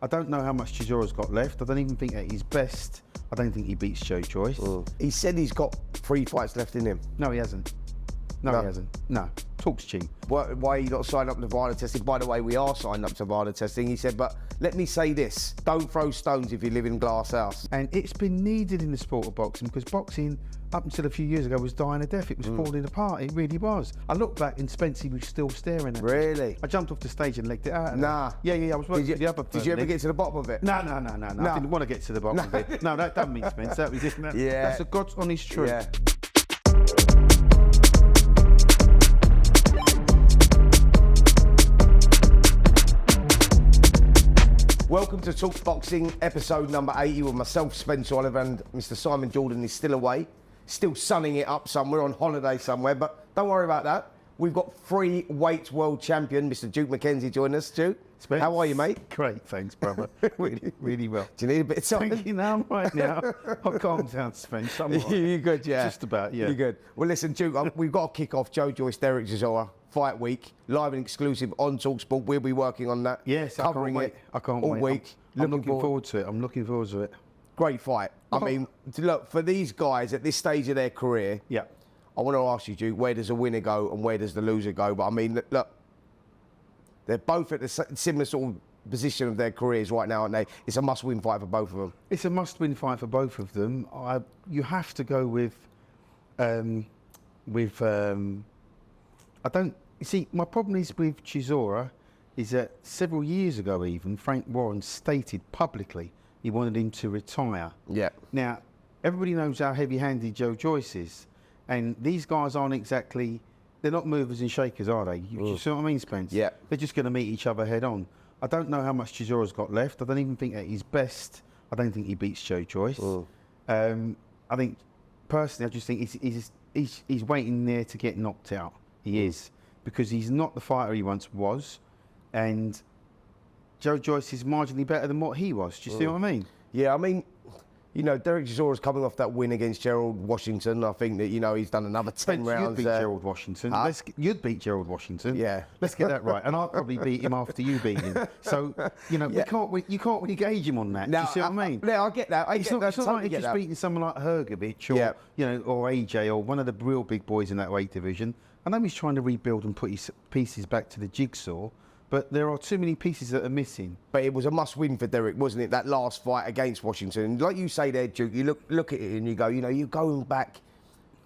I don't know how much Chisora's got left. I don't even think at his best, I don't think he beats Joyce. He said he's got 3 fights left in him. No, he hasn't. No, he hasn't. No, talk's cheap. Why are you not signed up to VADA testing? By the way, we are signed up to VADA testing. He said, but let me say this, don't throw stones if you live in glass house. And it's been needed in the sport of boxing because boxing, up until a few years ago, was dying a death. It was falling apart. It really was. I looked back and Spencer was still staring at me. Really? I jumped off the stage and legged it out. Nah. Yeah, I was working for the other Did you ever get to the bottom of it? No. I didn't want to get to the bottom of it. No, that done me, Spence. That was it. Yeah. That's the God's honest truth. Yeah. Welcome to talkBOXING, episode number 80 with myself, Spencer Oliver, and Mr. Simon Jordan is still away, still sunning it up somewhere, on holiday somewhere, but don't worry about that. We've got free weight world champion, Mr. Duke McKenzie, joining us. Duke, Spence, how are you, mate? Great, thanks, brother. really well. Do you need a bit of time? Thank you now, right now. I'll calm down, Spence. I'm all right. You're good, yeah. Just about, yeah. You're good. Well, listen, Duke, we've got to kick off Joyce, Derek Chisora fight week, live and exclusive on talkSPORT. We'll be working on that. Yes, covering I can't all wait. week. I'm looking forward to it. I'm looking forward to it. Great fight. I mean, look, for these guys at this stage of their career, yeah. I want to ask you, Duke, where does the winner go and where does the loser go? But I mean, look, they're both at the similar sort of position of their careers right now, aren't they? It's a must-win fight for both of them. It's a must-win fight for both of them. You have to go with. You see, my problem is with Chisora is that several years ago even, Frank Warren stated publicly he wanted him to retire. Yeah. Now, everybody knows how heavy-handed Joyce is, and these guys aren't exactly, they're not movers and shakers, are they? You see what I mean, Spence? Yeah. They're just going to meet each other head on. I don't know how much Chisora's got left. I don't even think at his best, I don't think he beats Joyce. I think, personally, I just think he's waiting there to get knocked out. He is. Because he's not the fighter he once was, and Joyce is marginally better than what he was. Do you see what I mean? Yeah, I mean, you know, Derek Chisora's coming off that win against Gerald Washington. I think that, you know, he's done another 10 rounds. You'd beat Gerald Washington. Huh? You'd beat Gerald Washington. Yeah. Let's get that right. And I'll probably beat him after you beat him. So, you know, you can't really gauge him on that. No, Do you see what I mean? No, I get that. It's not like he's just beating someone like Hergovich or, you know, or AJ or one of the real big boys in that weight division. I know he's trying to rebuild and put his pieces back to the jigsaw, but there are too many pieces that are missing. But it was a must-win for Derek, wasn't it? That last fight against Washington. And like you say there, Duke, you look at it and you go, you know, you're going back.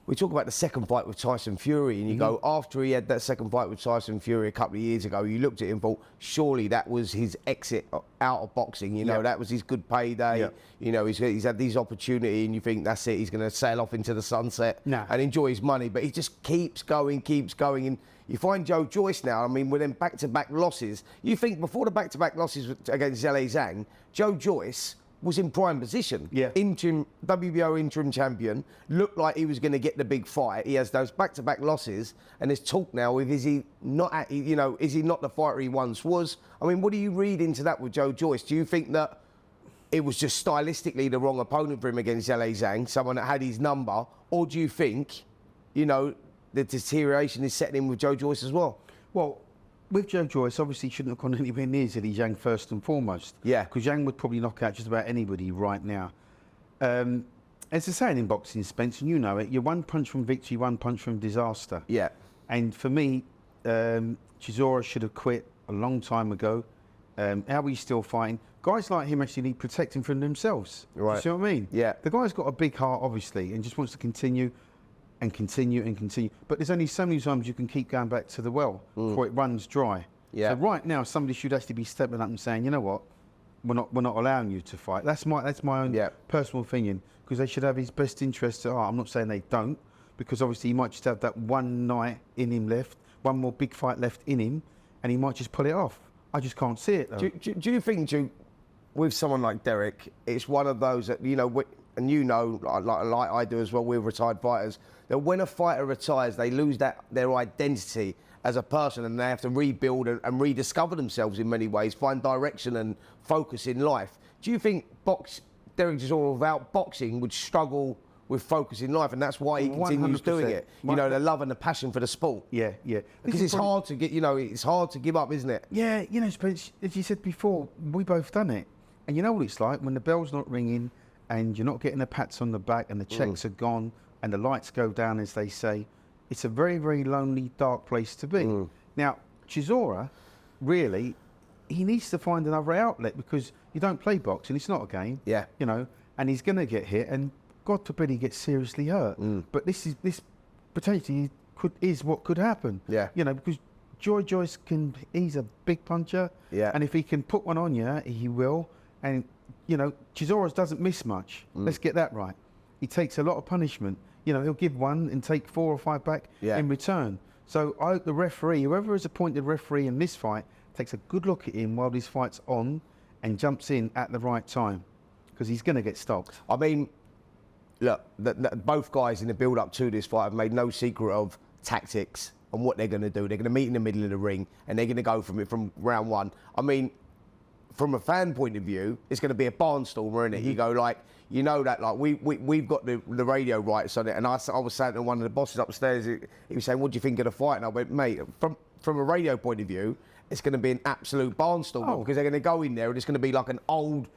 We talk about the second fight with Tyson Fury, and you go, after he had that second fight with Tyson Fury a couple of years ago, you looked at him and thought, surely that was his exit out of boxing. You know, that was his good payday. You know, he's had these opportunities, and you think that's it. He's going to sail off into the sunset and enjoy his money. But he just keeps going. And you find Joyce now, I mean, with them back-to-back losses, you think before the back-to-back losses against Dazn, Joyce was in prime position. Interim WBO interim champion, looked like he was going to get the big fight. He has those back-to-back losses, and there's talk now of is he not the fighter he once was? I mean, what do you read into that with Joyce? Do you think that it was just stylistically the wrong opponent for him against Dazn, someone that had his number, or do you think, you know, the deterioration is setting in with Joyce as well? Well, with Joyce, obviously, he shouldn't have gone anywhere near Zhilei Zhang first and foremost. Yeah. Because Zhang would probably knock out just about anybody right now. As a saying in boxing, Spence, and you know it, you're one punch from victory, one punch from disaster. Yeah. And for me, Chisora should have quit a long time ago. How are we still fighting? Guys like him actually need protecting from themselves. Right. You see what I mean? Yeah. The guy's got a big heart, obviously, and just wants to continue and continue and continue. But there's only so many times you can keep going back to the well before it runs dry. Yeah. So right now, somebody should actually be stepping up and saying, you know what, we're not allowing you to fight. That's my own personal opinion, because they should have his best interests at heart. I'm not saying they don't, because obviously he might just have that one night in him left, one more big fight left in him, and he might just pull it off. I just can't see it, though. Do you think, Duke, with someone like Derek, it's one of those that, you know, and you know, like I do as well, we're retired fighters, that when a fighter retires, they lose their identity as a person, and they have to rebuild and rediscover themselves in many ways, find direction and focus in life. Do you think Derek Chisora without boxing would struggle with focus in life, and that's why he continues doing 100%. it. You know, the love and the passion for the sport. Yeah, yeah. Because it's hard to get, you know, it's hard to give up, isn't it? Yeah, you know, Spence, as you said before, we both done it. And you know what it's like when the bell's not ringing and you're not getting the pats on the back and the checks are gone and the lights go down, as they say. It's a very, very lonely, dark place to be. Now, Chisora, really, he needs to find another outlet because you don't play boxing. It's not a game. Yeah. You know, and he's going to get hit and God forbid he gets seriously hurt. But this potentially is what could happen. Yeah. You know, because Joyce he's a big puncher. Yeah. And if he can put one on you, he will. And, you know, Chisora doesn't miss much. Let's get that right. He takes a lot of punishment. You know, he'll give one and take 4 or 5 back in return. So I hope the referee, whoever is appointed referee in this fight, takes a good look at him while this fight's on and jumps in at the right time because he's going to get stopped. I mean, look, both guys in the build-up to this fight have made no secret of tactics and what they're going to do. They're going to meet in the middle of the ring and they're going to go from round one. I mean, from a fan point of view, it's going to be a barnstormer, isn't it? You go like, you know that like we've got the radio rights on it, and I was saying to one of the bosses upstairs, he was saying, "What do you think of the fight?" And I went, "Mate, from a radio point of view, it's going to be an absolute barnstormer because they're going to go in there and it's going to be like an old,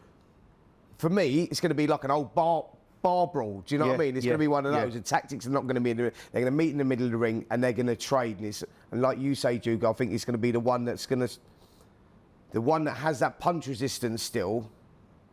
for me, it's going to be like an old bar brawl. Do you know what I mean? It's going to be one of those. The tactics are not going to be in the. They're going to meet in the middle of the ring and they're going to trade. And like you say, Duke, I think it's going to be the one that's going to. The one that has that punch resistance still,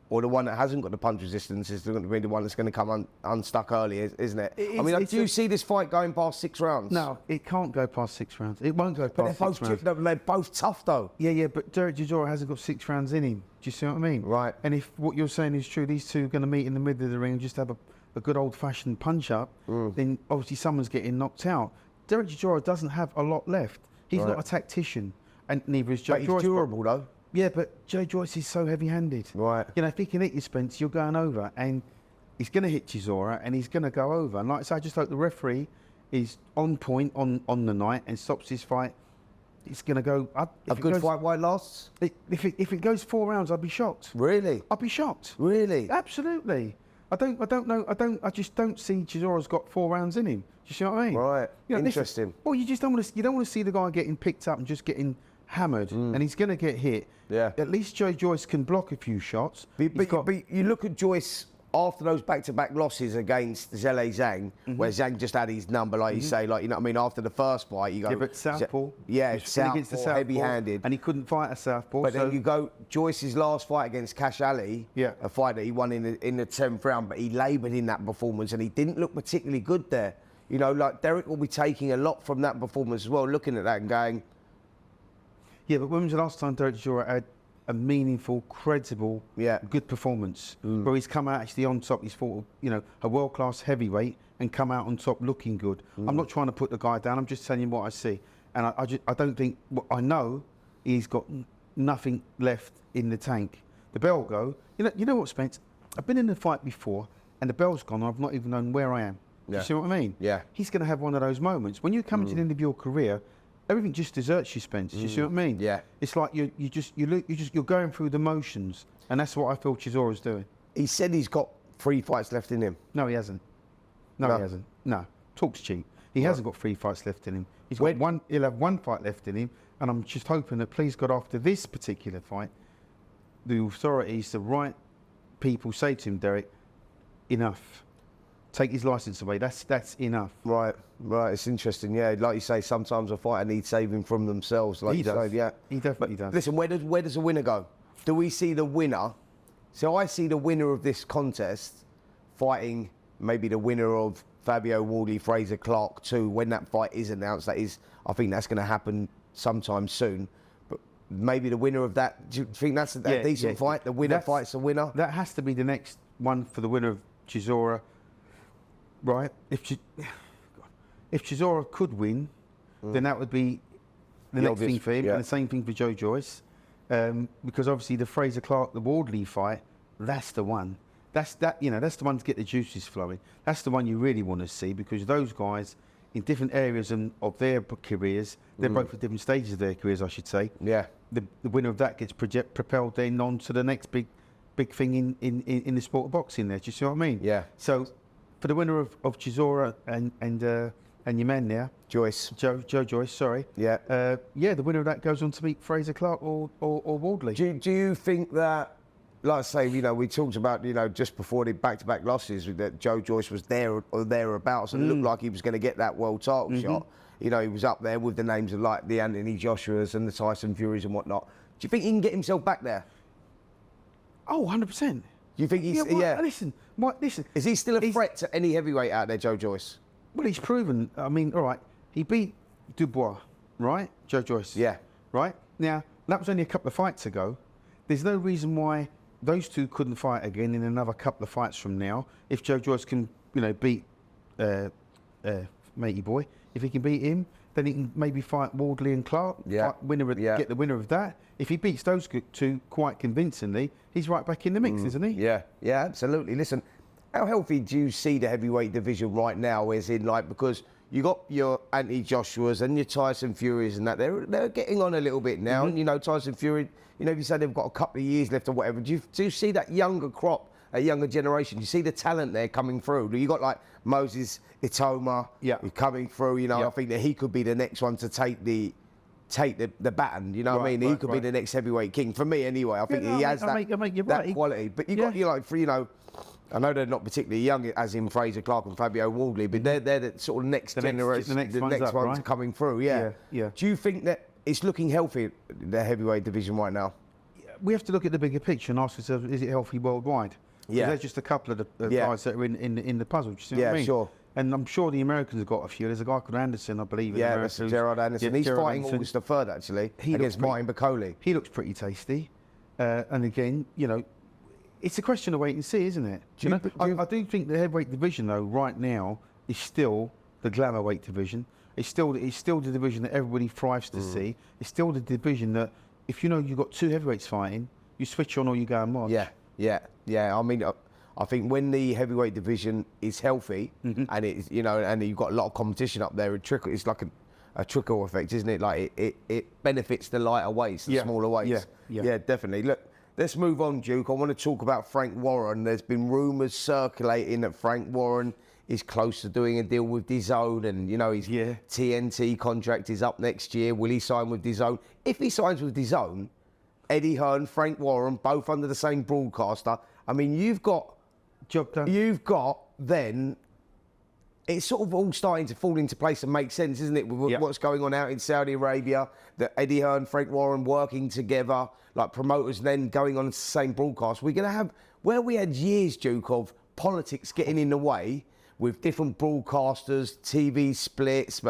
or the one that hasn't got the punch resistance, is going to be the one that's going to come unstuck early, isn't it? I mean, do you see this fight going past 6 rounds? No, it can't go past 6 rounds. It won't go past 6 rounds. They're both tough, though. Yeah, but Derek Chisora hasn't got 6 rounds in him. Do you see what I mean? Right. And if what you're saying is true, these two are going to meet in the middle of the ring and just have a good old-fashioned punch-up, then obviously someone's getting knocked out. Derek Chisora doesn't have a lot left. He's not a tactician, and neither is Joe Joyce. But he's durable, though. Yeah, but Joe Joyce is so heavy-handed. Right. You know, if he can hit you, Spence, you're going over, and he's going to hit Chisora, and he's going to go over. And like I say, I just hope the referee is on point on the night and stops this fight. It's going to go. A good fight, why it lasts? If it goes 4 rounds, I'd be shocked. Really? I'd be shocked. Really? Absolutely. I don't know. I just don't see Chisora's got 4 rounds in him. Do you see what I mean? Right. You know, interesting. Well, you just don't want to. You don't want to see the guy getting picked up and just getting hammered, and he's going to get hit. Yeah. At least Joe Joyce can block a few shots. But you look at Joyce after those back-to-back losses against Dazn, where Zhang just had his number, like you say, like, you know what I mean. After the first fight, you go. Yeah, but southpaw. Southpaw, heavy-handed, and he couldn't fight a southpaw. But then you go Joyce's last fight against Cash Ali, a fight that he won in the 10th round, but he laboured in that performance, and he didn't look particularly good there. You know, like Derek will be taking a lot from that performance as well, looking at that and going. Yeah, but when was the last time Derek Chisora had a meaningful, credible, good performance where he's come out actually on top? He's fought, you know, a world-class heavyweight and come out on top looking good. I'm not trying to put the guy down. I'm just telling you what I see, and I don't think. Well, I know he's got nothing left in the tank. The bell will go. You know what, Spence? I've been in the fight before, and the bell's gone. I've not even known where I am. Do you see what I mean? Yeah. He's going to have one of those moments when you come to the end of your career. Everything just deserts you, Spence. You see what I mean? Yeah. It's like you're going through the motions, and that's what I feel Chisora's doing. He said he's got 3 fights left in him. No, he hasn't. No, he hasn't. No, talk's cheap. He hasn't got 3 fights left in him. He's got one. He'll have 1 fight left in him, and I'm just hoping that, please God, after this particular fight, the authorities, the right people, say to him, Derek, enough. Take his license away. That's enough. Right. It's interesting. Yeah, like you say, sometimes a fighter needs saving from themselves. Like He does. Say, yeah, He definitely does. Listen, where does the winner go? Do we see the winner? So I see the winner of this contest fighting maybe the winner of Fabio Wardley, Fraser Clark too. When that fight is announced, I think that's going to happen sometime soon. But maybe the winner of that. Do you think that's a decent fight? The winner fights the winner. That has to be the next one for the winner of Chisora. Right, if Chisora could win, then that would be the next thing for him, and the same thing for Joe Joyce, because obviously the Fraser Clark, the Wardley fight, that's the one. That's the one to get the juices flowing. That's the one you really want to see, because those guys in different areas of their careers, they're both at different stages of their careers, I should say. Yeah. The winner of that gets propelled then on to the next big thing in the sport of boxing. There, do you see what I mean? Yeah. So. for the winner of Chisora and your man there, Joyce. Joe Joyce, sorry. Yeah. Yeah, the winner of that goes on to meet Fraser Clark or Wardley. Do you think that, like I say, you know, we talked about, you know, just before the back-to-back losses, that Joe Joyce was there or thereabouts, and it looked like he was going to get that world title shot. You know, he was up there with the names of like the Anthony Joshuas and the Tyson Furies and whatnot. Do you think he can get himself back there? Oh, 100%. Do you think he's, Listen. Is he still a threat to any heavyweight out there, Joe Joyce? Well, he's proven. I mean, all right, he beat Dubois, right? Joe Joyce. Yeah. Right? Now, that was only a couple of fights ago. There's no reason why those two couldn't fight again in another couple of fights from now. If Joe Joyce can, you know, beat Matey Boy, if he can beat him, then he can maybe fight Wardley and Clark. Yeah. Get the winner of that. If he beats those two quite convincingly, he's right back in the mix, isn't he? Yeah, absolutely. Listen, how healthy do you see the heavyweight division right now? As in, like, because you got your Anthony Joshuas and your Tyson Furies and that, they're getting on a little bit now. And, you know, Tyson Fury, you know, if you say they've got a couple of years left or whatever, do you see that younger crop, a younger generation? Do you see the talent there coming through? You got like Moses Itoma coming through. You know, I think that he could be the next one to take the baton. You know what I mean? He could be the next heavyweight king for me, anyway. I think he has that quality. But you got you know. I know they're not particularly young, as in Fraser Clark and Fabio Wardley, but they're the sort of next generation, the next ones coming through. Yeah. Do you think that it's looking healthy, the heavyweight division right now? We have to look at the bigger picture and ask ourselves, is it healthy worldwide? Yeah. There's just a couple of the guys that are in the puzzle. Do you see what I mean? Sure. And I'm sure the Americans have got a few. There's a guy called Anderson, I believe. Yeah, that's Gerard Anderson. He's fighting August the 3rd, actually, against Martin Bacoli. He looks pretty tasty. And again, you know, it's a question of wait and see, isn't it? I do think the heavyweight division, though, right now, is still the glamour weight division. It's still the division that everybody thrives to see. It's still the division that, if you know you've got two heavyweights fighting, you switch on or you go and watch. Yeah. I mean, I think when the heavyweight division is healthy and it's, you know, and you've got a lot of competition up there, it's like a trickle effect, isn't it? Like it benefits the lighter weights, the smaller weights. Yeah, definitely. Look, let's move on, Duke. I want to talk about Frank Warren. There's been rumours circulating that Frank Warren is close to doing a deal with Dazn, and you know his TNT contract is up next year. Will he sign with Dazn? If he signs with Dazn, Eddie Hearn, Frank Warren, both under the same broadcaster. I mean, you've got then. It's sort of all starting to fall into place and make sense, isn't it? With what's going on out in Saudi Arabia, that Eddie Hearn, Frank Warren working together, like promoters then going on the same broadcast. We're going to have, where we had years, Duke, of politics getting in the way with different broadcasters, TV splits,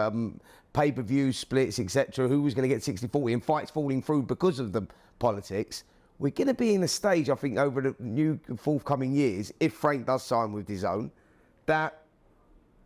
pay-per-view splits, etc., who was going to get 60-40 and fights falling through because of the politics. We're going to be in a stage, I think, over the new forthcoming years, if Frank does sign with Dazn, that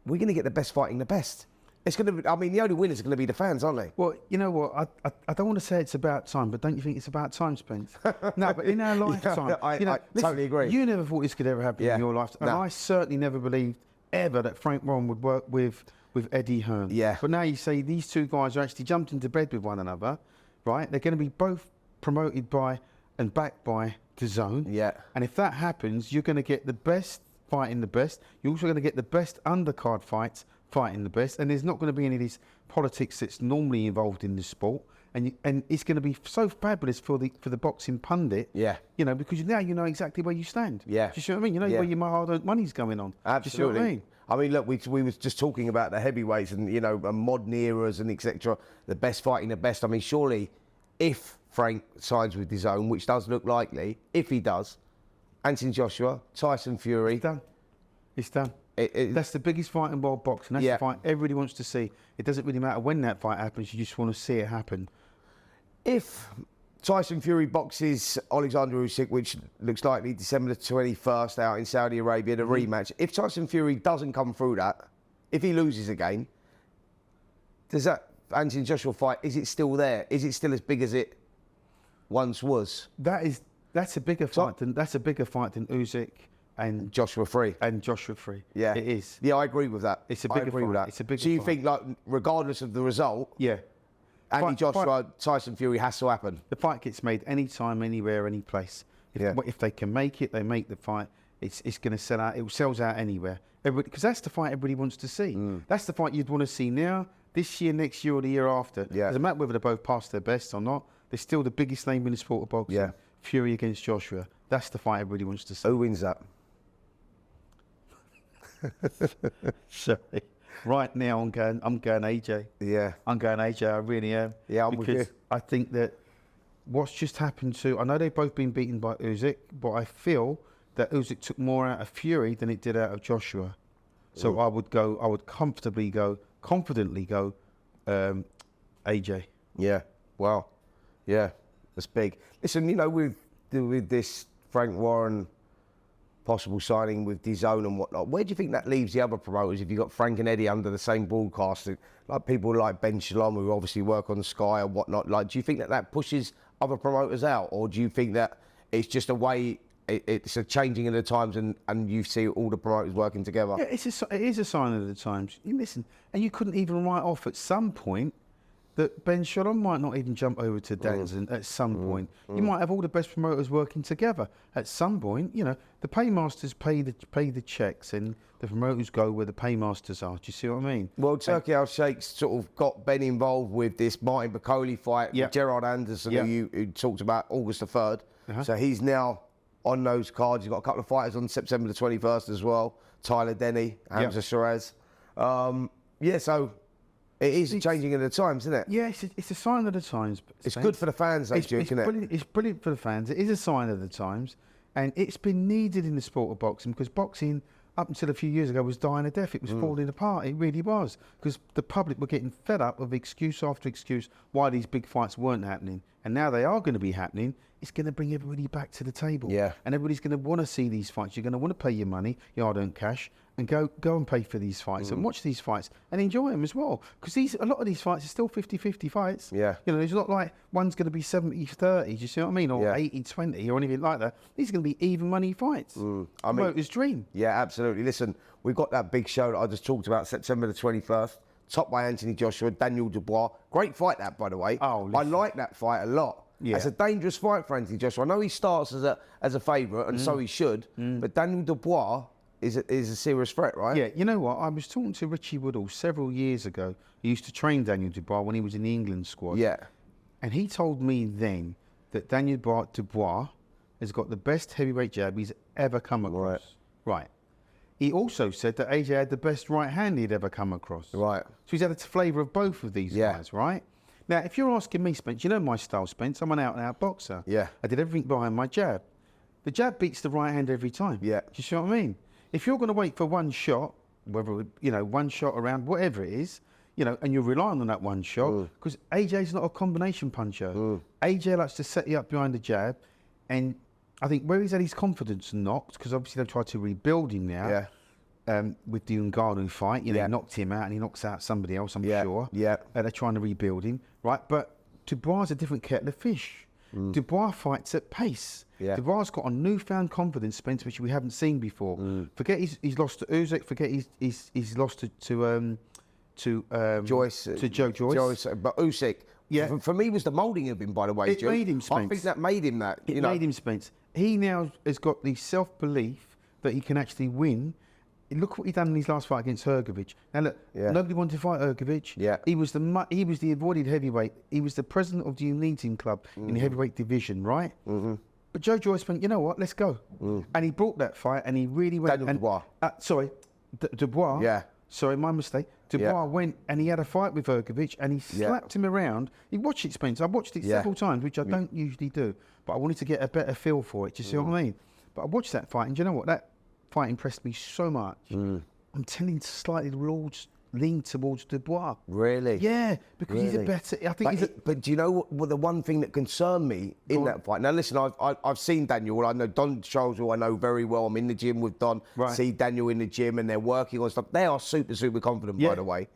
we're going to get the best fighting the best. It's going to be, I mean, the only winners are going to be the fans, aren't they? Well, you know what? I don't want to say it's about time, but don't you think it's about time, Spence? No, but in our lifetime, I totally agree. You never thought this could ever happen in your lifetime. And I certainly never believed ever that Frank Warren would work with Eddie Hearn. Yeah. But now you say these two guys are actually jumped into bed with one another, right? They're going to be both promoted by and backed by Dazn. Yeah. And if that happens, you're going to get the best fighting the best. You're also going to get the best undercard fights fighting the best. And there's not going to be any of this politics that's normally involved in the sport. And it's going to be so fabulous for the boxing pundit. Yeah. You know, because now you know exactly where you stand. Yeah. Do you see what I mean? You know where your hard-earned money's going on. Absolutely. Do you see what I mean? I mean, look, we was just talking about the heavyweights and, you know, modern eras and etc. The best fighting the best. I mean, surely, if Frank signs with Dazn, which does look likely, if he does, Anthony Joshua, Tyson Fury. It's done. It's done. That's the biggest fight in world boxing. That's the fight everybody wants to see. It doesn't really matter when that fight happens. You just want to see it happen. If Tyson Fury boxes Alexander Usyk, which looks likely December the 21st out in Saudi Arabia, the rematch. If Tyson Fury doesn't come through that, if he loses again, does that Anthony Joshua fight, is it still there? Is it still as big as it once was? That's a bigger fight than Usyk and Joshua Free. Yeah, it is. Yeah, I agree with that. It's a bigger fight. That. It's a bigger So you fight. think, like, regardless of the result, Anthony Joshua, Tyson Fury has to happen? The fight gets made anytime, anywhere, any place. If they can make it, they make the fight. It's going to sell out. It sells out anywhere. because that's the fight everybody wants to see. That's the fight you'd want to see now, this year, next year, or the year after. Yeah. Doesn't matter whether they're both past their best or not. They're still the biggest name in the sport of boxing. Yeah. Fury against Joshua. That's the fight everybody wants to see. Who wins that? Sorry. Right now, I'm going AJ. Yeah. I'm going AJ. I really am. Yeah, I'm with you. Because I think that what's just happened to, I know they've both been beaten by Usyk, but I feel that Usyk took more out of Fury than it did out of Joshua. So I would confidently go AJ. Yeah. Wow. Yeah. That's big. Listen, you know, with this Frank Warren possible signing with Dazn and whatnot, where do you think that leaves the other promoters if you've got Frank and Eddie under the same broadcasting? Like people like Ben Shalom, who obviously work on Sky and whatnot. Like, do you think that pushes other promoters out? Or do you think that it's just a way, it's a changing of the times and you see all the promoters working together? Yeah, it is a sign of the times. You listen, and you couldn't even write off at some point that Ben Shalom might not even jump over to Dazn at some point. You might have all the best promoters working together at some point. You know, the paymasters pay the checks, and the promoters go where the paymasters are. Do you see what I mean? Well, Turkey Al Sheikh's sort of got Ben involved with this Martin Bacoli fight with Gerard Anderson, who talked about August the 3rd. So he's now on those cards. He's got a couple of fighters on September the 21st as well. Tyler Denny, Hamza Shiraz. So it is changing in the times, isn't it? Yeah, it's a sign of the times. It's good for the fans, though, Duke, isn't it? It's brilliant for the fans. It is a sign of the times, and it's been needed in the sport of boxing, because boxing, up until a few years ago, was dying a death. It was falling apart. It really was, because the public were getting fed up of excuse after excuse why these big fights weren't happening, and now they are going to be happening. It's going to bring everybody back to the table. Yeah. And everybody's going to want to see these fights. You're going to want to pay your money, your hard-earned cash, and go and pay for these fights and watch these fights and enjoy them as well. Because a lot of these fights are still 50-50 fights. Yeah. You know, there's not like one's going to be 70-30, do you see what I mean? Or 80-20 or anything like that. These are going to be even money fights. I mean, it's dream. Yeah, absolutely. Listen, we've got that big show that I just talked about, September the 21st. Topped by Anthony Joshua, Daniel Dubois. Great fight that, by the way. Oh, I like that fight a lot. Yeah. It's a dangerous fight for Anthony Joshua. I know he starts as a favourite, and so he should, but Daniel Dubois is a serious threat, right? Yeah, you know what? I was talking to Richie Woodall several years ago. He used to train Daniel Dubois when he was in the England squad. Yeah. And he told me then that Daniel Dubois has got the best heavyweight jab he's ever come across. Right. He also said that AJ had the best right hand he'd ever come across. Right. So he's had a flavour of both of these guys, right? Now, if you're asking me, Spence, you know my style, Spence. I'm an out-and-out boxer. Yeah. I did everything behind my jab. The jab beats the right hand every time. Yeah. Do you see what I mean? If you're going to wait for one shot, whether, you know, one shot around, whatever it is, you know, and you're relying on that one shot, because AJ's not a combination puncher. AJ likes to set you up behind the jab, and I think where he's had his confidence knocked, because obviously they've tried to rebuild him now, with the Ngannou fight, you know, he knocked him out and he knocks out somebody else, I'm sure. Yeah. They're trying to rebuild him, right? But Dubois is a different kettle of fish. Dubois fights at pace. Yeah. Dubois got a newfound confidence, Spence, which we haven't seen before. Forget he's lost to Usyk. Forget he's lost to Joyce. To Joyce. But Usyk, for me, was the moulding of him, by the way. It made him, Spence. I think that made him that. It made him, Spence. He now has got the self-belief that he can actually win. Look what he done in his last fight against Hrgovic. Now look, nobody wanted to fight Hrgovic. Yeah. He was the avoided heavyweight. He was the president of the Uniting Club in the heavyweight division, right? But Joyce went, you know what, let's go. And he brought that fight, and he really went. Dubois. Dubois. Yeah. Sorry, my mistake. Dubois went and he had a fight with Hrgovic, and he slapped him around. You watch it, Spence. I watched it several times, which I don't usually do, but I wanted to get a better feel for it. Do you see what I mean? But I watched that fight, and do you know what? That fight impressed me so much. I'm tending to slightly lean towards Dubois. Really? Yeah, because he's a better. I think. But do you know what? The one thing that concerned me in that fight. Now listen, I've seen Daniel. I know Don Charles, who I know very well. I'm in the gym with Don. Right. See Daniel in the gym, and they're working on stuff. They are super confident, by the way.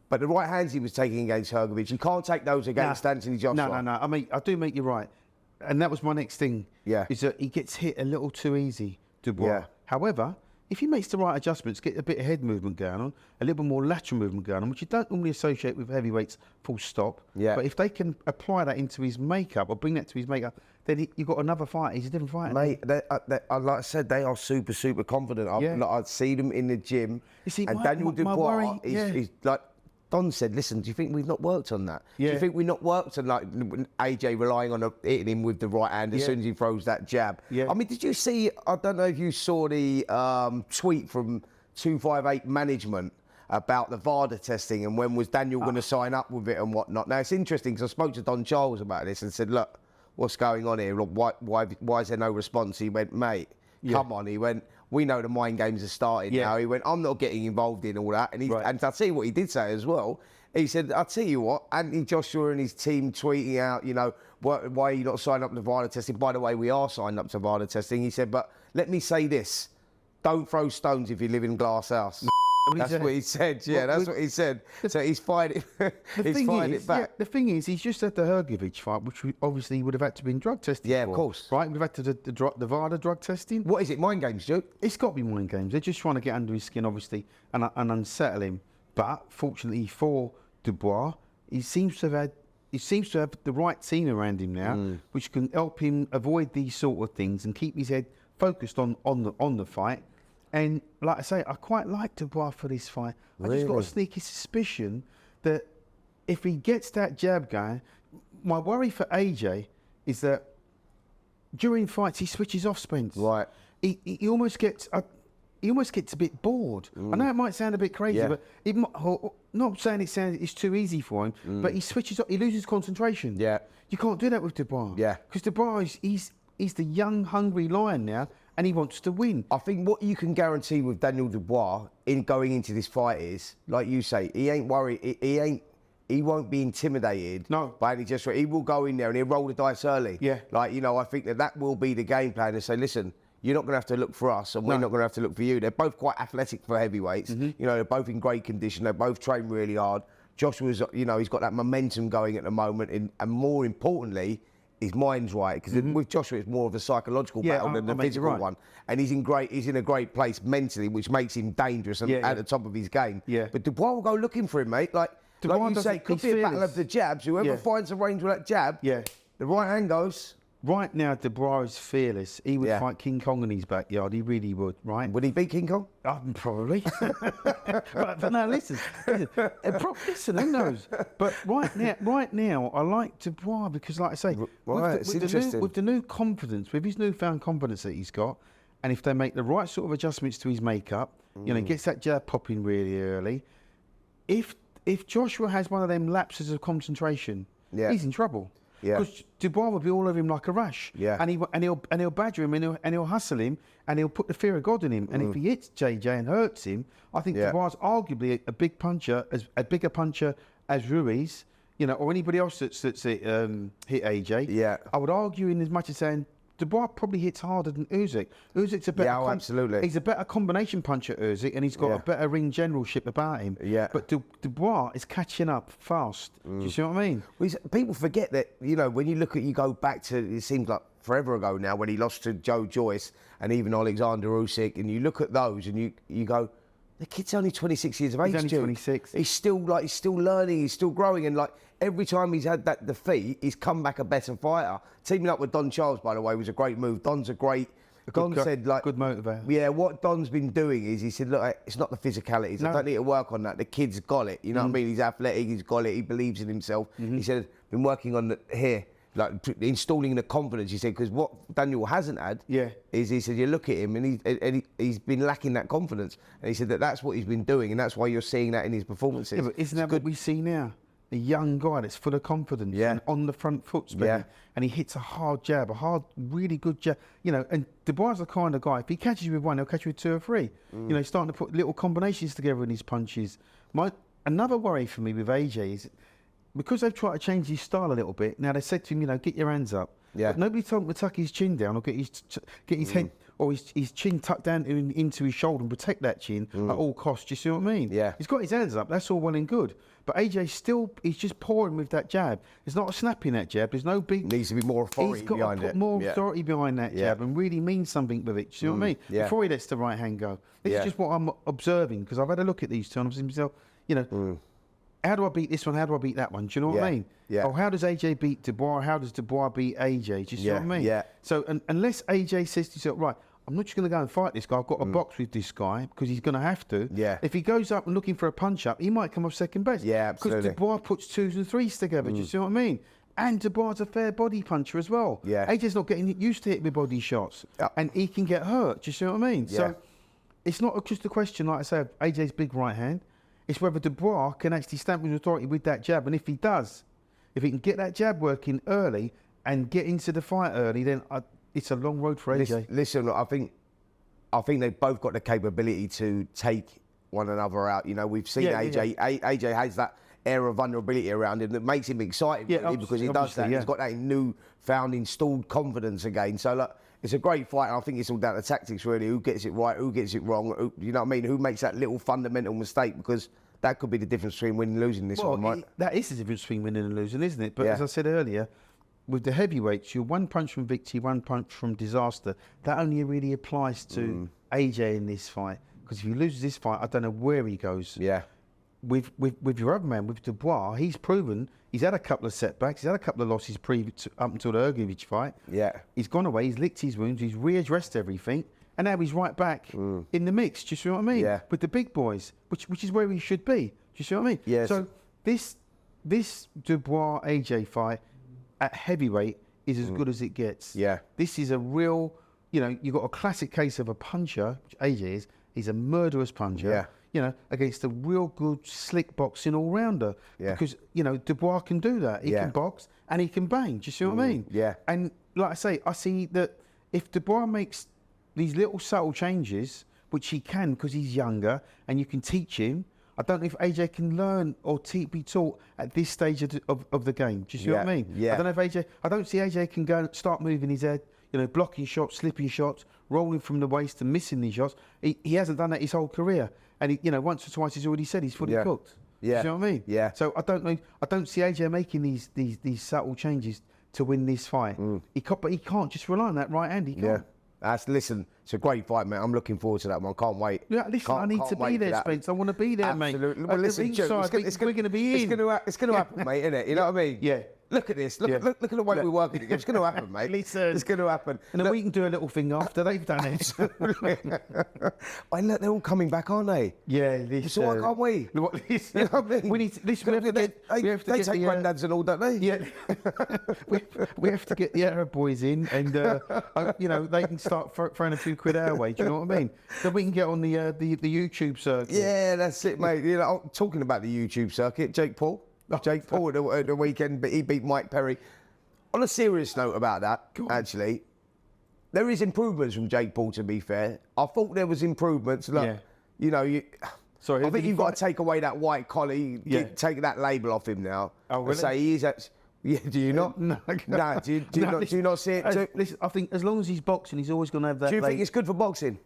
But the right hands he was taking against Hrgovic, you can't take those against Anthony Joshua. No. I mean, I do make you right, and that was my next thing. Yeah. Is that he gets hit a little too easy, Dubois. Yeah. However, if he makes the right adjustments, get a bit of head movement going on, a little bit more lateral movement going on, which you don't normally associate with heavyweights, full stop. Yeah. But if they can apply that into his makeup or bring that to his makeup, then you've got another fight. He's a different fighter. Mate, like I said, they are super, super confident. I've seen them in the gym. You see, and Daniel Dubois, he's like, Don said, listen, do you think we've not worked on that? Yeah. Do you think we've not worked on like AJ relying on hitting him with the right hand as soon as he throws that jab? Yeah. I mean, did you see, I don't know if you saw the tweet from 258 management about the VADA testing and when was Daniel going to sign up with it and whatnot. Now, it's interesting because I spoke to Don Charles about this and said, look, what's going on here? Look, why is there no response? He went, mate, come on. He went, we know the mind games are started now. He went, I'm not getting involved in all that. And, and I'll tell you what he did say as well. He said, I'll tell you what, Anthony Joshua and his team tweeting out, you know, why are you not signed up to VADA testing? By the way, we are signed up to VADA testing. He said, but let me say this, don't throw stones if you live in glass house. That's what he said. Yeah, that's what he said. So he's fighting it back. Yeah, the thing is, he's just had the Hrgovic fight, which obviously would have had to been drug tested. Yeah, for, of course. Right, we've had to the VADA drug testing. What is it? Mind games, Duke? It's got to be mind games. They're just trying to get under his skin, obviously, and unsettle him. But fortunately for Dubois, he seems to have the right team around him now, which can help him avoid these sort of things and keep his head focused on the fight. And like I say, I quite like Dubois for this fight. I just got a sneaky suspicion that if he gets that jab going, my worry for AJ is that during fights he switches off, Spence. Right. He almost gets a bit bored. I know it might sound a bit crazy, but not saying it's too easy for him, but he switches off. He loses concentration. Yeah. You can't do that with Dubois. Yeah. Because Dubois he's the young, hungry lion now. And he wants to win. I think what you can guarantee with Daniel Dubois in going into this fight is, like you say, he ain't worried. He won't be intimidated. No. By any gesture. He will go in there and he'll roll the dice early. Yeah. Like, you know, I think that will be the game plan to say, listen, you're not going to have to look for us and we're not going to have to look for you. They're both quite athletic for heavyweights. You know, they're both in great condition. They both train really hard. Joshua's, you know, he's got that momentum going at the moment. And more importantly, his mind's right, because with Joshua it's more of a psychological battle than the physical one, and he's in a great place mentally, which makes him dangerous and at the top of his game. Yeah. But Dubois will go looking for him, mate. Like you say, it could be a battle of the jabs. Whoever finds a range with that jab, the right hand goes. Right now, Dubois is fearless. He would fight King Kong in his backyard. He really would, right? Would he beat King Kong? Probably. but no, listen, who knows? But right now, I like Dubois because, like I say, with the new confidence, with his newfound confidence that he's got, and if they make the right sort of adjustments to his makeup, you know, gets that jab popping really early. If Joshua has one of them lapses of concentration, he's in trouble. Because Dubois will be all over him like a rash. And he'll badger him and he'll hustle him and he'll put the fear of God in him. And if he hits JJ and hurts him, I think Dubois is arguably a bigger puncher as Ruiz, you know, or anybody else that's hit AJ. I would argue in as much as saying Dubois probably hits harder than Usyk. Usyk's a better absolutely. He's a better combination puncher, Usyk, and he's got a better ring generalship about him. But Dubois is catching up fast. Do you see what I mean? Well, people forget that, you know, when you go back to, it seems like forever ago now, when he lost to Joyce and even Alexander Usyk, and you look at those and you go, the kid's only 26 years of age. He's only 26. He's still learning, he's still growing, and like every time he's had that defeat, he's come back a better fighter. Teaming up with Don Charles, by the way, was a great move. Don said, like, good motivator. Yeah, what Don's been doing is he said, look, it's not the physicalities. I don't need to work on that. The kid's got it. You know what I mean? He's athletic. He's got it. He believes in himself. He said, been working on here. Like installing the confidence, he said, because what Daniel hasn't had is, he said, you look at him and he's been lacking that confidence, and he said that's what he's been doing, and that's why you're seeing that in his performances. Yeah, but isn't that what we see now? A young guy that's full of confidence and on the front foot, and he hits a hard jab, really good jab. You know, and Dubois is the kind of guy, if he catches you with one, he'll catch you with two or three. You know, he's starting to put little combinations together in his punches. Another worry for me with AJ is, because they've tried to change his style a little bit, now they said to him, you know, get your hands up. But nobody told him to tuck his chin down or get his head or his chin tucked down into his shoulder and protect that chin at all costs. Do you see what I mean? Yeah. He's got his hands up. That's all well and good. But he's just pouring with that jab. There's not a snap in that jab. There's no big... Needs to be more authority behind it. He's got to put more authority behind that jab and really mean something with it. Do you see what I mean? Yeah. Before he lets the right hand go. This is just what I'm observing, because I've had a look at these two and I'm thinking to myself, you know, how do I beat this one? How do I beat that one? Do you know what I mean? Yeah. Or how does AJ beat Dubois? How does Dubois beat AJ? Do you see what I mean? Yeah. So unless AJ says to himself, right, I'm not just going to go and fight this guy. I've got to box with this guy because he's going to have to. Yeah. If he goes up and looking for a punch up, he might come off second best. Yeah, absolutely. Because Dubois puts 2s and 3s together. Do you see what I mean? And Dubois is a fair body puncher as well. Yeah. AJ's not getting used to hit with body shots. And he can get hurt. Do you see what I mean? Yeah. So it's not just a question, like I say, of AJ's big right hand. It's whether Dubois can actually stamp his authority with that jab. And if he does, if he can get that jab working early and get into the fight early, then it's a long road for AJ. Listen, I think they've both got the capability to take one another out. You know, we've seen AJ. AJ has that air of vulnerability around him that makes him exciting, really, because he does that. He's got that newfound installed confidence again. So, look, it's a great fight, and I think it's all down to tactics, really. Who gets it right, who gets it wrong, you know what I mean? Who makes that little fundamental mistake, because that could be the difference between winning and losing this one, right? That is the difference between winning and losing, isn't it? But as I said earlier, with the heavyweights, you're one punch from victory, one punch from disaster. That only really applies to AJ in this fight, because if he loses this fight, I don't know where he goes. Yeah. With your other man, with Dubois, he's proven he's had a couple of setbacks, he's had a couple of losses up until the Ergovic fight. Yeah. He's gone away, he's licked his wounds, he's readdressed everything, and now he's right back in the mix. Do you see what I mean? Yeah. With the big boys, which is where he should be. Do you see what I mean? Yes. So this Dubois AJ fight at heavyweight is as good as it gets. Yeah. This is a real, you know, you've got a classic case of a puncher, which AJ is. He's a murderous puncher. Yeah. You know, against a real good, slick boxing all-rounder. Yeah. Because, you know, Dubois can do that. He can box and he can bang. Do you see what I mean? Yeah. And like I say, I see that if Dubois makes these little subtle changes, which he can because he's younger and you can teach him, I don't know if AJ can learn or be taught at this stage of the game. Do you see what I mean? Yeah. I don't know if I don't see AJ can go and start moving his head, you know, blocking shots, slipping shots, rolling from the waist and missing these shots. He hasn't done that his whole career. And, he, you know, once or twice he's already said he's fully cooked. Yeah. Do you know what I mean? Yeah. So I don't know. I don't see AJ making these subtle changes to win this fight. But he can't just rely on that right hand. He can't. Listen, it's a great fight, mate. I'm looking forward to that one. Can't wait. Yeah, listen, I need to be there, Spence. I want to be there, mate. Absolutely. Well, listen, Joe, we're going to be in. It's going to happen, mate, isn't it? You know what I mean? Yeah. Look at this. Look at the way we're working together. It's going to happen, mate. Listen. It's going to happen. And then we can do a little thing after they've done it. Look, they're all coming back, aren't they? Yeah. This, so why can't we? You know what I mean? We need to, listen, they take granddads and all, don't they? Yeah. we have to get the Arab boys in, and you know, they can start throwing a few quid our way. Do you know what I mean? So we can get on the YouTube circuit. Yeah, that's it, mate. You know, talking about the YouTube circuit, Jake Paul at the weekend, but he beat Mike Perry. On a serious note about that, actually, there is improvements from Jake Paul, to be fair. I thought there was improvements. Look, you know, Sorry, I think you've got to take away that white collar, take that label off him now. Oh, really? And say he is do you not? No. Do you not see it? Listen, I think as long as he's boxing, he's always going to have that. Do you think it's good for boxing?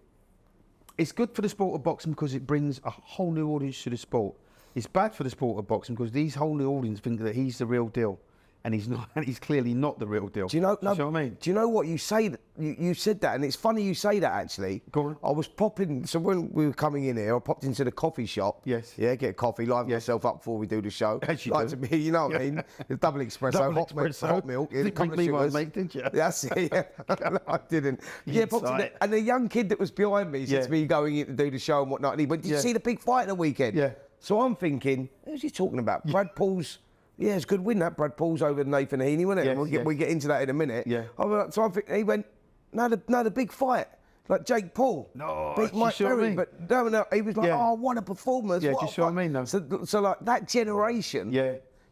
It's good for the sport of boxing because it brings a whole new audience to the sport. It's bad for the sport of boxing because these whole new audience think that he's the real deal, and he's not. And he's clearly not the real deal. Do you know? Do you know what I mean? Do you know what you say? You said that, and it's funny you say that actually. Go on. I was popping. So when we were coming in here, I popped into the coffee shop. Yes. Yeah, get a coffee, liven myself up before we do the show. As you like do. to be, you know what I mean? The double espresso, hot milk, You didn't me one, mate, did you? That's it. Yeah. No, I didn't. Yeah, popped in there, and the young kid that was behind me said to me going in to do the show and whatnot. And he went, "Did you see the big fight at the weekend?" Yeah. So I'm thinking, who's he talking about? Brad Paul's. Yeah, it's a good win that. Brad Paul's over Nathan Heaney, wasn't it? Yes, We get into that in a minute. Yeah. So I'm thinking, he went, no, the big fight. Like Jake Paul. No, beat Mike Perry. But no, he was like, oh, what a performance. Yeah, what do you see what I mean, though? So like that generation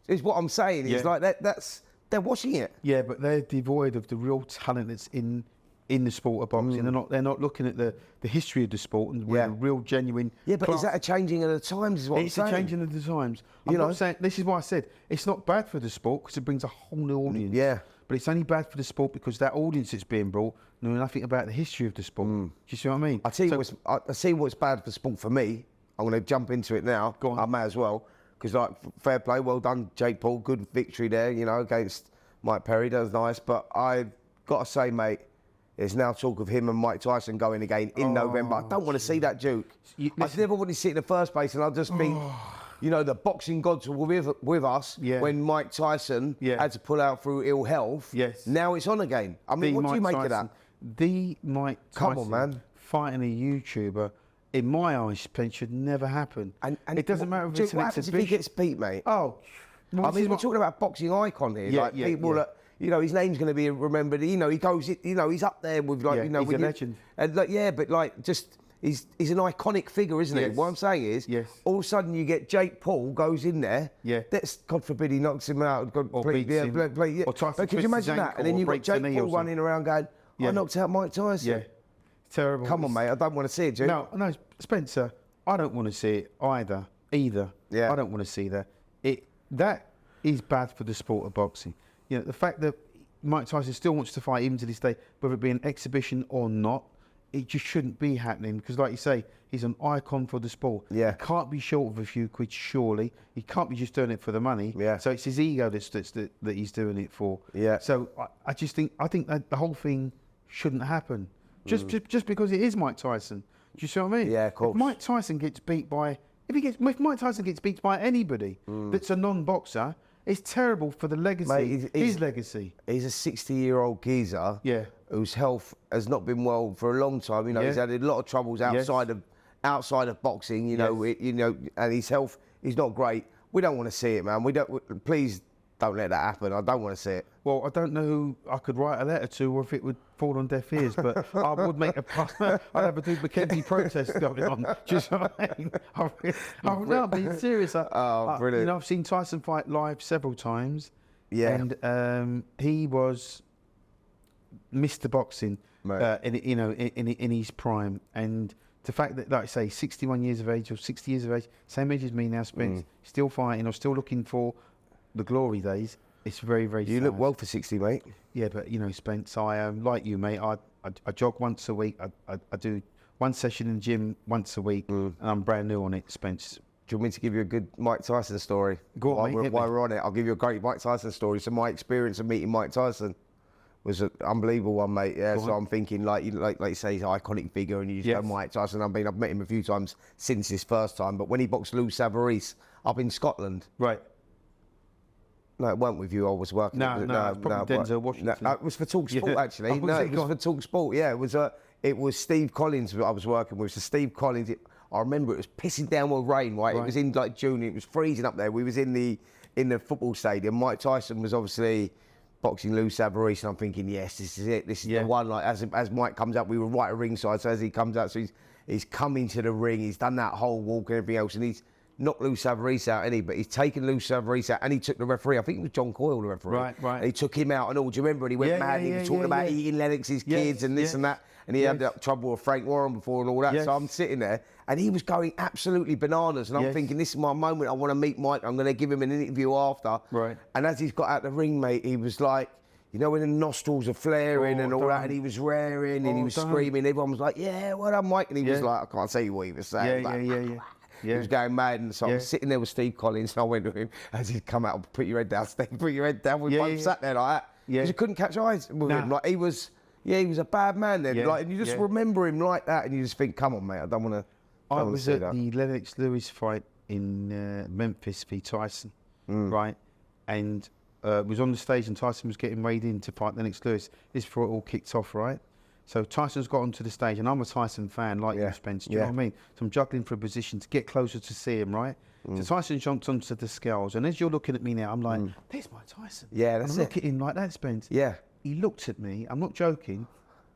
is what I'm saying. It's like they're watching it. Yeah, but they're devoid of the real talent that's in the sport of boxing. They're not looking at the history of the sport and where the real genuine. Yeah, but is that a changing of the times? Is what I'm saying. It's a changing of the times. I'm not saying. This is why I said it's not bad for the sport because it brings a whole new audience. Yeah. but it's only bad for the sport because that audience that's being brought know nothing about the history of the sport. Do you see what I mean? I see what's bad for sport for me. I'm going to jump into it now. Go on. I may as well, because like fair play, well done, Jake Paul, good victory there, you know, against Mike Perry. That was nice, but I've got to say, mate, there's now talk of him and Mike Tyson going again in November. I don't want to see that, Duke. I never wanted to see it in the first place, and I just think, you know, the boxing gods were with us when Mike Tyson had to pull out through ill health. Yes. Now it's on again. I mean, what do you make of that? The Mike Tyson Come on, man. fighting a YouTuber, in my eyes, Spence, should never happen. And it doesn't matter if it's an what happens exhibition. if he gets beat, mate? Oh. I mean, we're talking about boxing icon here. Like people that, you know, his name's going to be remembered. You know, he goes, you know, he's up there with like, you know, he's with a legend. And like, but like, just he's an iconic figure, isn't he? What I'm saying is, all of a sudden you get Jake Paul goes in there. That's, God forbid he knocks him out. Or beats him. Or But could you imagine that? And then you've got Jake Paul running around going, I knocked out Mike Tyson. Yeah, terrible. Come on, mate. I don't want to see it, Duke. No, Spencer, I don't want to see it either. Yeah. I don't want to see that. That is bad for the sport of boxing. You know, the fact that Mike Tyson still wants to fight even to this day, whether it be an exhibition or not, it just shouldn't be happening because, like you say, he's an icon for the sport. Yeah. He can't be short of a few quid, surely. He can't be just doing it for the money. Yeah. So it's his ego that he's doing it for. Yeah. So I think that the whole thing shouldn't happen. Just because it is Mike Tyson. Do you see what I mean? Yeah, of course. If Mike Tyson gets beat by if Mike Tyson gets beat by anybody that's a non-boxer, it's terrible for the legacy, Mate, his legacy. He's a 60-year-old geezer whose health has not been well for a long time. You know, he's had a lot of troubles outside of boxing. You know, and his health is not great. We don't want to see it, man. Please don't let that happen. I don't want to see it. Well, I don't know who I could write a letter to or if it would fall on deaf ears, but I would make I'd have a do McKenzie protest going on. Just what I mean. I'm being serious. Brilliant. You know, I've seen Tyson fight live several times. Yeah. And he was Mr. Boxing, in his prime. And the fact that, like I say, 61 years of age or 60 years of age, same age as me now, Spence, still fighting or still looking for the glory days. It's very, very sad. You look well for 60, mate. Yeah, but, you know, Spence, I like you, mate. I jog once a week. I do one session in the gym once a week, and I'm brand new on it, Spence. Do you want me to give you a good Mike Tyson story? Go on, mate. While we're on it, I'll give you a great Mike Tyson story. So my experience of meeting Mike Tyson was an unbelievable one, mate. Yeah, so I'm thinking, like you say, he's an iconic figure, and you just go Mike Tyson. I've met him a few times since his first time, but when he boxed Lou Savaris up in Scotland. Right. No, it weren't with you. I was working. No, it was probably Denzel Washington. No, it was for talkSPORT, actually. No, it was for talkSPORT. Yeah, it was Steve Collins I was working with. So Steve Collins, I remember it was pissing down with rain, right? It was in like June. It was freezing up there. We was in the football stadium. Mike Tyson was obviously boxing Lou Savaris, and I'm thinking, yes, this is it. This is the one. Like as Mike comes up, we were right at ringside. So as he comes out, so he's come into the ring. He's done that whole walk and everything else, and he's knocked Lou Savaris out, but he's taken Lou Savaris out, and he took the referee. I think it was John Coyle, the referee. Right. And he took him out and all. Do you remember? And he went mad. And he was talking about eating Lennox's kids and this and that. And he had that trouble with Frank Warren before and all that. So I'm sitting there, and he was going absolutely bananas. And I'm thinking, this is my moment. I want to meet Mike. I'm going to give him an interview after. Right. And as he's got out the ring, mate, he was like, you know, when the nostrils are flaring and all that, and he was raring and he was screaming. Everyone was like, yeah, what up, Mike? And he was like, I can't say what he was saying. He was going mad, and so I was sitting there with Steve Collins, and I went to him as he'd come out, put your head down, Steve, put your head down. We both sat there like that. Because you couldn't catch eyes with him. Like he was a bad man then. Like, and you just remember him like that, and you just think, come on, mate, I don't want to. I was at the Lennox Lewis fight in Memphis v Tyson, right? And was on the stage, and Tyson was getting weighed in to fight Lennox Lewis. This before it all kicked off, right? So Tyson's got onto the stage, and I'm a Tyson fan, like you, Spence. Do you know what I mean? So I'm juggling for a position to get closer to see him, right? So Tyson jumped onto the scales, and as you're looking at me now, I'm like, there's Mike Tyson. Yeah, that's and I look at him like that, Spence. Yeah. He looked at me, I'm not joking,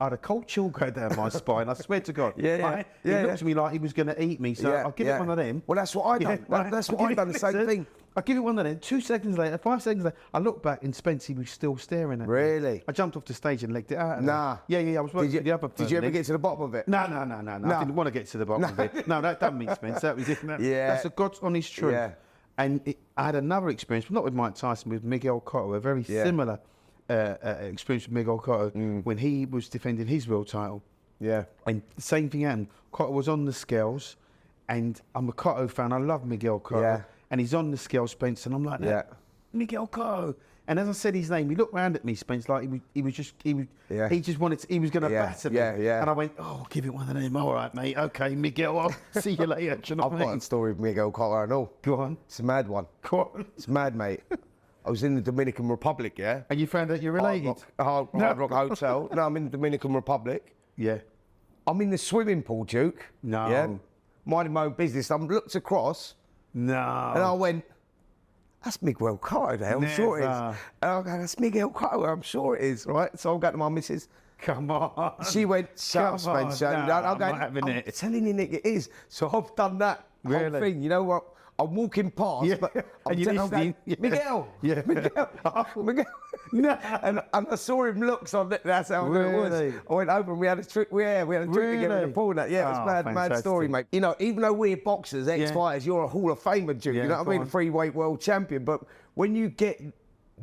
I had a cold chill go down my spine, I swear to God. He looked at me like he was going to eat me, so I'll give it one of them. Well, that's what I done. That's what I done, the same thing. I give it one of them. 2 seconds later, 5 seconds later, I look back and Spencer was still staring at me. Really? I jumped off the stage and legged it out. Nah. Yeah, I was working the other. Did you ever get to the bottom of it? No. I didn't want to get to the bottom of it. No, that doesn't mean Spence. That was it. That's the God's honest truth. Yeah. And I had another experience, not with Mike Tyson, with Miguel Cotto, a very similar. experience with Miguel Cotto when he was defending his world title. Yeah. And the same thing happened. Cotto was on the scales, and I'm a Cotto fan. I love Miguel Cotto. Yeah. And he's on the scales, Spence, and I'm like, Miguel Cotto. And as I said his name, he looked round at me, Spence, like he was just wanted to, he was going to batter me. Yeah. And I went, oh, give it one of them. All right, mate. Okay, Miguel, I'll see you later. Do you know what I mean? I've got a story with Miguel Cotto, I know. Go on. It's a mad one. Go on. It's mad, mate. I was in the Dominican Republic, yeah? And you found out you're related? Hard Rock Hotel. No, I'm in the Dominican Republic. Yeah. I'm in the swimming pool, Duke. No. Yeah? Minding my own business. I looked across. No. And I went, that's Miguel Cotto there, I'm sure it is. And I go, that's Miguel Cotto, I'm sure it is, right? So I'll go to my missus. Come on. She went, shut up, Spencer. No, I'm not having I'm it. telling you, Nick, it is. So I've done that whole thing. You know what? I'm walking past, but I'm telling you, Miguel, Miguel. No. And I saw him look, so that's how good it was. I went over and we had a trick. We had a trick together in the pool. That, it was mad story, mate. You know, even though we're boxers, ex-fighters, you're a Hall of Famer, Duke. You know what I mean? Freeweight world champion. But when you get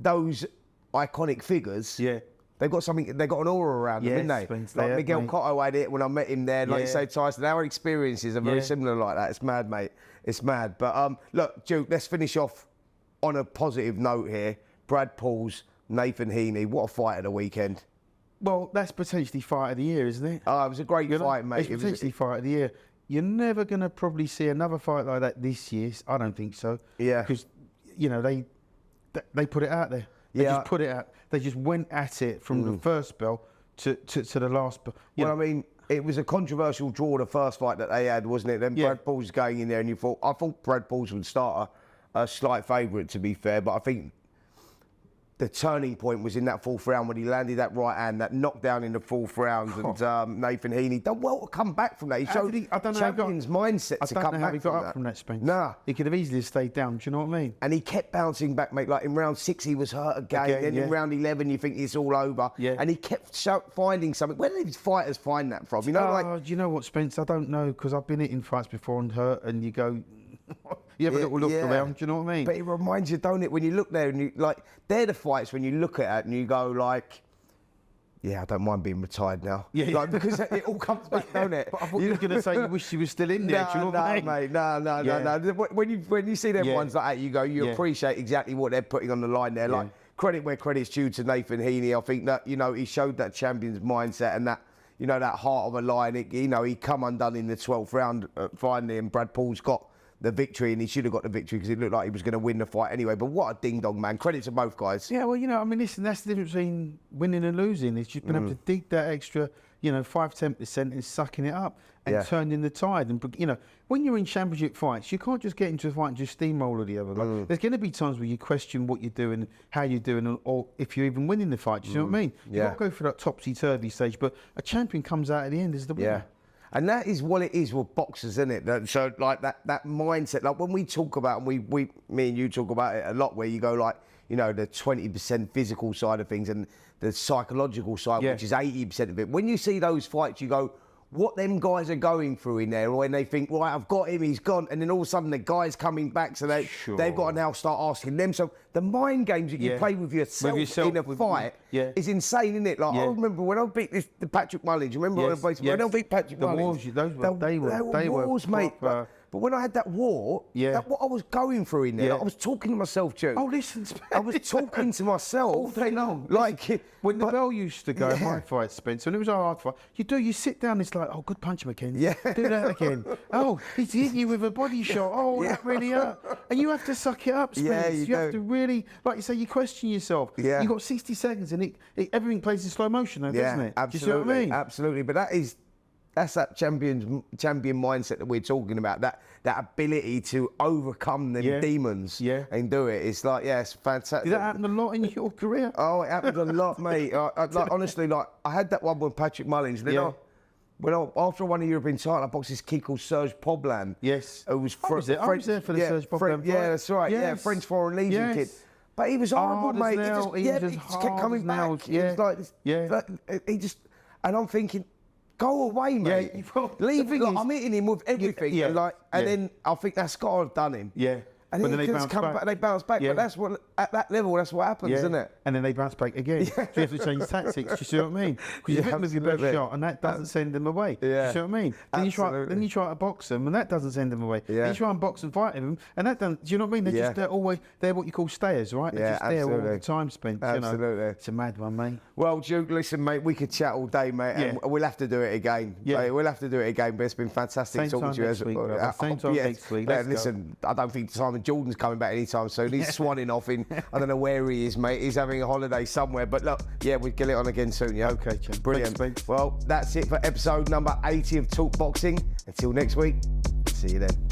those iconic figures, they've got something. They've got an aura around them, haven't they? Like Miguel Cotto had it when I met him there. Like you say, Tyson. Our experiences are very similar like that. It's mad, mate. It's mad. But look, Duke, let's finish off on a positive note here. Brad Pauls, Nathan Heaney. What a fight of the weekend. Well, that's potentially fight of the year, isn't it? Oh, it was a great fight, mate. It's potentially fight of the year. You're never going to probably see another fight like that this year. I don't think so. Yeah. Because, you know, they put it out there. They just put it out. They just went at it from the first bell to the last bell. Well, I mean, it was a controversial draw, the first fight that they had, wasn't it? Then Brad Pauls going in there, and I thought Brad Pauls would start a slight favourite, to be fair, but I think the turning point was in that fourth round when he landed that right hand, that knockdown in the fourth round, and Nathan Heaney done well to come back from that. He showed champion's mindset to come back from that. I don't know how he got up from that, Spence. Nah. He could have easily stayed down, do you know what I mean? And he kept bouncing back, mate. Like in round 6, he was hurt again. Then in round 11, you think it's all over. Yeah. And he kept finding something. Where did these fighters find that from? You know, do you know what, Spence? I don't know, because I've been in fights before and hurt, and you go... You have a little look around, do you know what I mean? But it reminds you, don't it, when you look there and you like, they're the fights when you look at it and you go like, yeah, I don't mind being retired now. Yeah, like, because it all comes back, don't it? But I thought you were going to say you wish you was still in there. Do you know what I mean? Mate, no. When you see them ones like that, you go, you appreciate exactly what they're putting on the line there. Like credit where credit's due to Nathan Heaney. I think that he showed that champion's mindset and that. That heart of a lion. He come undone in the 12th round finally, and Brad Pauls got the victory, and he should have got the victory because it looked like he was going to win the fight anyway. But what a ding-dong, man. Credit to both guys. Yeah, well, I mean, listen, that's the difference between winning and losing. It's just been able to dig that extra, 5-10% and sucking it up and turning the tide. And, when you're in championship fights, you can't just get into a fight and just steamroller the other. Like, there's going to be times where you question what you're doing, how you're doing, or if you're even winning the fight. Do you know what I mean? You've got to go through that topsy-turvy stage, but a champion comes out at the end as the winner. Yeah. And that is what it is with boxers, isn't it? So, like, that mindset, like when we talk about, and me and you talk about it a lot, where you go like, the 20% physical side of things and the psychological side, which is 80% of it. When you see those fights, you go, what them guys are going through in there, when they think, right, I've got him, he's gone, and then all of a sudden the guy's coming back, so they've got to now start asking them. So the mind games that you play with yourself in a fight is insane, isn't it? Like I remember when I beat the Patrick Mullins. Remember when I beat Patrick Mullins? They were wars, mate. But when I had that war, what I was going through in there, like, I was talking to myself, Joe. Oh, listen, I was talking to myself all day long. Like when the bell used to go in my fight, Spencer, when it was a hard fight, you sit down, it's like, oh, good punch, McKenzie. Yeah. Do that again. Oh, he's hitting you with a body shot. Oh, that really hurt. And you have to suck it up, Spence. Yeah, you have to really, like you say, you question yourself. Yeah. You've got 60 seconds and everything plays in slow motion, though, doesn't it? Absolutely. Do you see what I mean? Absolutely. But that's that champion mindset that we're talking about, that ability to overcome them demons and do it. It's like, it's fantastic. Did that happen a lot in your career? Oh, it happened a lot, mate. Honestly, I had that one with Patrick Mullins. Then after I won a European title, I boxed this kid called Serge Poblan. Yes. It was I was there for the Serge Poblan fight. Yeah, that's right. Yes. Yeah, French Foreign Legion kid. But he was horrible, mate. He just kept coming back. Yeah. He just, and I'm thinking, go away, mate. Leave him. I'm hitting him with everything. And then I think that's got to have done him. Yeah. And but then they bounce back. They bounce back. Yeah. But that's what, at that level, that's what happens, isn't it? And then they bounce back again. So you have to change tactics. Do you see what I mean? Because you hit them with your best shot, and that doesn't send them away. Do you see what I mean? Then you try to box them, and that doesn't send them away. Then you try and box and fight them, and that doesn't. Do you know what I mean? They're what you call stayers, right? They're just there all the time spent. Absolutely. You know? It's a mad one, mate. Well, Duke, listen, mate, we could chat all day, mate, and we'll have to do it again. Yeah. We'll have to do it again, but it's been fantastic talking to you. Same time next week. Listen, I don't think Simon Jordan's coming back anytime soon. He's swanning off in, I don't know where he is, mate. He's having a holiday somewhere. But look, we'll get it on again soon, yeah? Okay, champ. Brilliant. Thanks, well, that's it for episode number 80 of Talk Boxing. Until next week, see you then.